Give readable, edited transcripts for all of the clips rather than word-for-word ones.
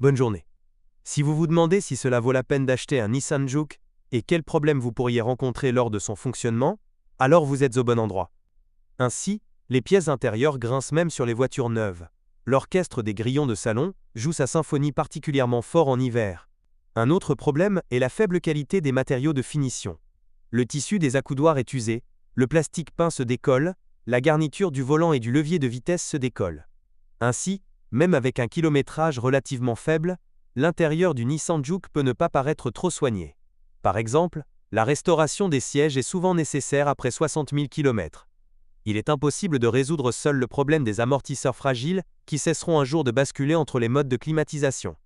Bonne journée. Si vous vous demandez si cela vaut la peine d'acheter un Nissan Juke et quels problèmes vous pourriez rencontrer lors de son fonctionnement, alors vous êtes au bon endroit. Ainsi, les pièces intérieures grincent même sur les voitures neuves. L'orchestre des grillons de salon joue sa symphonie particulièrement fort en hiver. Un autre problème est la faible qualité des matériaux de finition. Le tissu des accoudoirs est usé, le plastique peint se décolle, la garniture du volant et du levier de vitesse se décolle. Ainsi, même avec un kilométrage relativement faible, l'intérieur du Nissan Juke peut ne pas paraître trop soigné. Par exemple, la restauration des sièges est souvent nécessaire après 60 000 km. Il est impossible de résoudre seul le problème des amortisseurs fragiles qui cesseront un jour de basculer entre les modes de climatisation.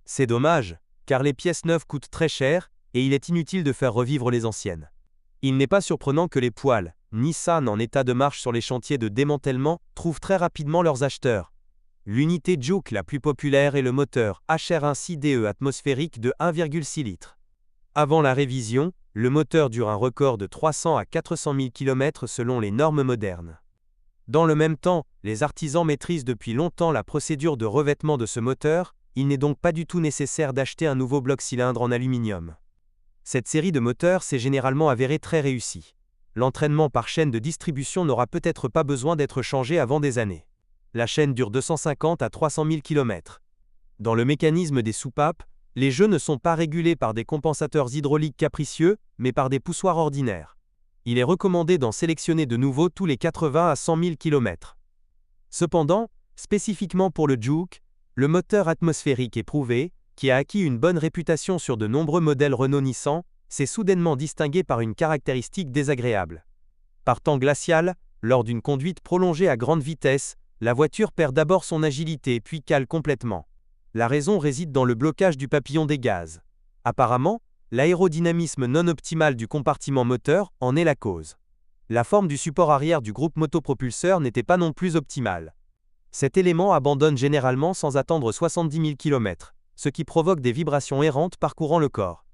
C'est dommage, car les pièces neuves coûtent très cher et il est inutile de faire revivre les anciennes. Il n'est pas surprenant que les poêles Nissan en état de marche sur les chantiers de démantèlement trouvent très rapidement leurs acheteurs. L'unité Juke la plus populaire est le moteur HR1CDE atmosphérique de 1,6 litres. Avant la révision, le moteur dure un record de 300 à 400 000 km selon les normes modernes. Dans le même temps, les artisans maîtrisent depuis longtemps la procédure de revêtement de ce moteur, il n'est donc pas du tout nécessaire d'acheter un nouveau bloc cylindre en aluminium. Cette série de moteurs s'est généralement avérée très réussie. L'entraînement par chaîne de distribution n'aura peut-être pas besoin d'être changé avant des années. La chaîne dure 250 à 300 000 km. Dans le mécanisme des soupapes, les jeux ne sont pas régulés par des compensateurs hydrauliques capricieux, mais par des poussoirs ordinaires. Il est recommandé d'en sélectionner de nouveau tous les 80 à 100 000 km. Cependant, spécifiquement pour le Juke, le moteur atmosphérique éprouvé, qui a acquis une bonne réputation sur de nombreux modèles Renault-Nissan, s'est soudainement distingué par une caractéristique désagréable. Par temps glacial, lors d'une conduite prolongée à grande vitesse, la voiture perd d'abord son agilité puis cale complètement. La raison réside dans le blocage du papillon des gaz. Apparemment, l'aérodynamisme non optimal du compartiment moteur en est la cause. La forme du support arrière du groupe motopropulseur n'était pas non plus optimale. Cet élément abandonne généralement sans attendre 70 000 km, ce qui provoque des vibrations errantes parcourant le corps.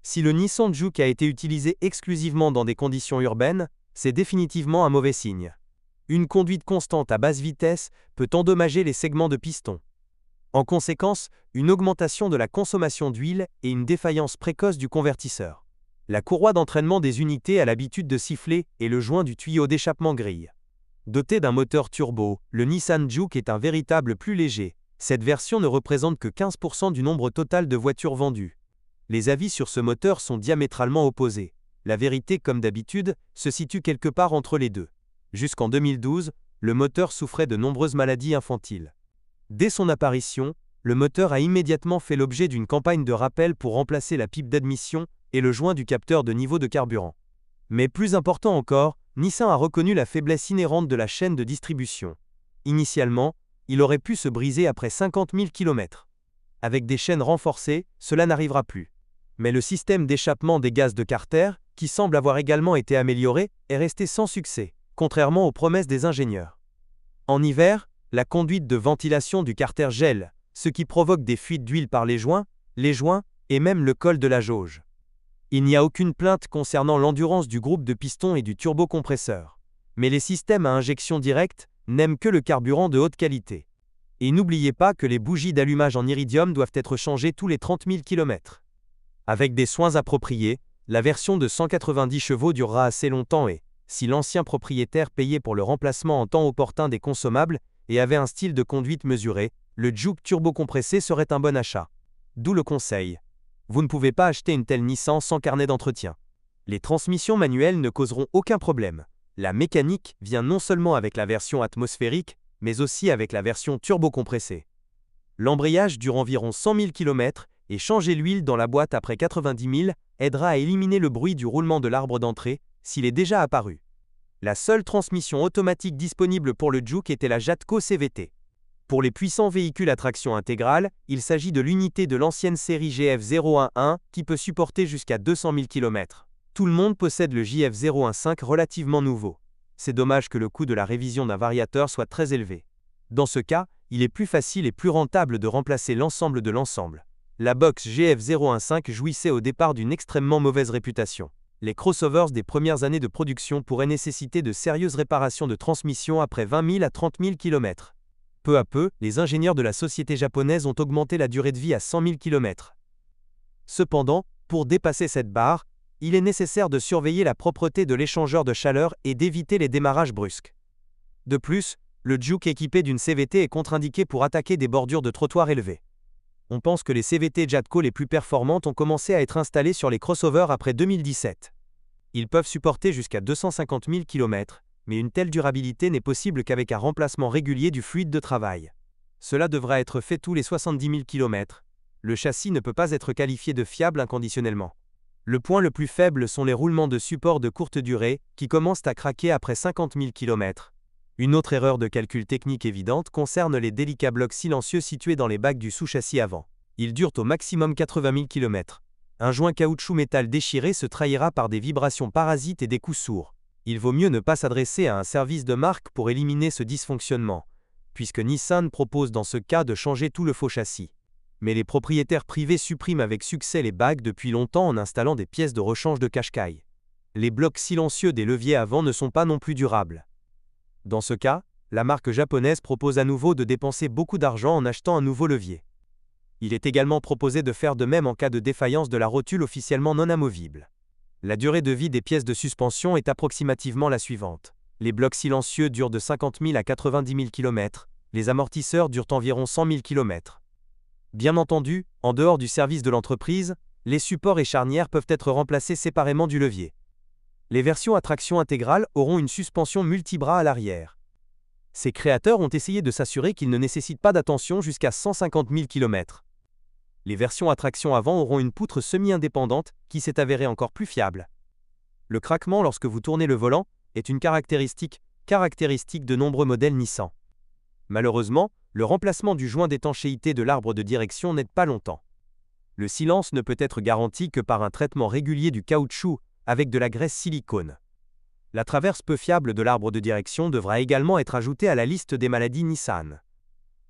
Si le Nissan Juke a été utilisé exclusivement dans des conditions urbaines, c'est définitivement un mauvais signe. Une conduite constante à basse vitesse peut endommager les segments de piston. En conséquence, une augmentation de la consommation d'huile et une défaillance précoce du convertisseur. La courroie d'entraînement des unités a l'habitude de siffler et le joint du tuyau d'échappement grille. Doté d'un moteur turbo, le Nissan Juke est un véritable plus léger. Cette version ne représente que 15% du nombre total de voitures vendues. Les avis sur ce moteur sont diamétralement opposés. La vérité, comme d'habitude, se situe quelque part entre les deux. Jusqu'en 2012, le moteur souffrait de nombreuses maladies infantiles. Dès son apparition, le moteur a immédiatement fait l'objet d'une campagne de rappel pour remplacer la pipe d'admission et le joint du capteur de niveau de carburant. Mais plus important encore, Nissan a reconnu la faiblesse inhérente de la chaîne de distribution. Initialement, il aurait pu se briser après 50 000 km. Avec des chaînes renforcées, cela n'arrivera plus. Mais le système d'échappement des gaz de Carter, qui semble avoir également été amélioré, est resté sans succès, contrairement aux promesses des ingénieurs. En hiver, la conduite de ventilation du Carter gèle, ce qui provoque des fuites d'huile par les joints et même le col de la jauge. Il n'y a aucune plainte concernant l'endurance du groupe de pistons et du turbocompresseur. Mais les systèmes à injection directe n'aiment que le carburant de haute qualité. Et n'oubliez pas que les bougies d'allumage en iridium doivent être changées tous les 30 000 km. Avec des soins appropriés, la version de 190 chevaux durera assez longtemps et, si l'ancien propriétaire payait pour le remplacement en temps opportun des consommables et avait un style de conduite mesuré, le Juke turbocompressé serait un bon achat. D'où le conseil. Vous ne pouvez pas acheter une telle Nissan sans carnet d'entretien. Les transmissions manuelles ne causeront aucun problème. La mécanique vient non seulement avec la version atmosphérique, mais aussi avec la version turbocompressée. L'embrayage dure environ 100 000 km et changer l'huile dans la boîte après 90 000 aidera à éliminer le bruit du roulement de l'arbre d'entrée, s'il est déjà apparu. La seule transmission automatique disponible pour le Juke était la Jatco CVT. Pour les puissants véhicules à traction intégrale, il s'agit de l'unité de l'ancienne série GF011 qui peut supporter jusqu'à 200 000 km. Tout le monde possède le JF015 relativement nouveau. C'est dommage que le coût de la révision d'un variateur soit très élevé. Dans ce cas, il est plus facile et plus rentable de remplacer l'ensemble de l'ensemble. La box GF015 jouissait au départ d'une extrêmement mauvaise réputation. Les crossovers des premières années de production pourraient nécessiter de sérieuses réparations de transmission après 20 000 à 30 000 km. Peu à peu, les ingénieurs de la société japonaise ont augmenté la durée de vie à 100 000 km. Cependant, pour dépasser cette barre, il est nécessaire de surveiller la propreté de l'échangeur de chaleur et d'éviter les démarrages brusques. De plus, le Juke équipé d'une CVT est contre-indiqué pour attaquer des bordures de trottoir élevées. On pense que les CVT Jatco les plus performantes ont commencé à être installées sur les crossovers après 2017. Ils peuvent supporter jusqu'à 250 000 km, mais une telle durabilité n'est possible qu'avec un remplacement régulier du fluide de travail. Cela devra être fait tous les 70 000 km. Le châssis ne peut pas être qualifié de fiable inconditionnellement. Le point le plus faible sont les roulements de support de courte durée, qui commencent à craquer après 50 000 km. Une autre erreur de calcul technique évidente concerne les délicats blocs silencieux situés dans les bacs du sous-châssis avant. Ils durent au maximum 80 000 km. Un joint caoutchouc métal déchiré se trahira par des vibrations parasites et des coups sourds. Il vaut mieux ne pas s'adresser à un service de marque pour éliminer ce dysfonctionnement, puisque Nissan propose dans ce cas de changer tout le faux châssis. Mais les propriétaires privés suppriment avec succès les bacs depuis longtemps en installant des pièces de rechange de Qashqai. Les blocs silencieux des leviers avant ne sont pas non plus durables. Dans ce cas, la marque japonaise propose à nouveau de dépenser beaucoup d'argent en achetant un nouveau levier. Il est également proposé de faire de même en cas de défaillance de la rotule officiellement non amovible. La durée de vie des pièces de suspension est approximativement la suivante. Les blocs silencieux durent de 50 000 à 90 000 km, les amortisseurs durent environ 100 000 km. Bien entendu, en dehors du service de l'entreprise, les supports et charnières peuvent être remplacés séparément du levier. Les versions à traction intégrale auront une suspension multibras à l'arrière. Ces créateurs ont essayé de s'assurer qu'ils ne nécessitent pas d'attention jusqu'à 150 000 km. Les versions à traction avant auront une poutre semi-indépendante qui s'est avérée encore plus fiable. Le craquement lorsque vous tournez le volant est une caractéristique de nombreux modèles Nissan. Malheureusement, le remplacement du joint d'étanchéité de l'arbre de direction n'aide pas longtemps. Le silence ne peut être garanti que par un traitement régulier du caoutchouc avec de la graisse silicone. La traverse peu fiable de l'arbre de direction devra également être ajoutée à la liste des maladies Nissan.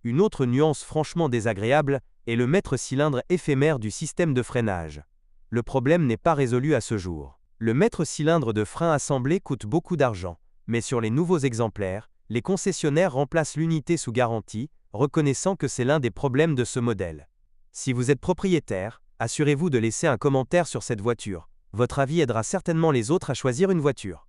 Une autre nuance franchement désagréable est le mètre-cylindre éphémère du système de freinage. Le problème n'est pas résolu à ce jour. Le mètre-cylindre de frein assemblé coûte beaucoup d'argent, mais sur les nouveaux exemplaires, les concessionnaires remplacent l'unité sous garantie, reconnaissant que c'est l'un des problèmes de ce modèle. Si vous êtes propriétaire, assurez-vous de laisser un commentaire sur cette voiture. Votre avis aidera certainement les autres à choisir une voiture.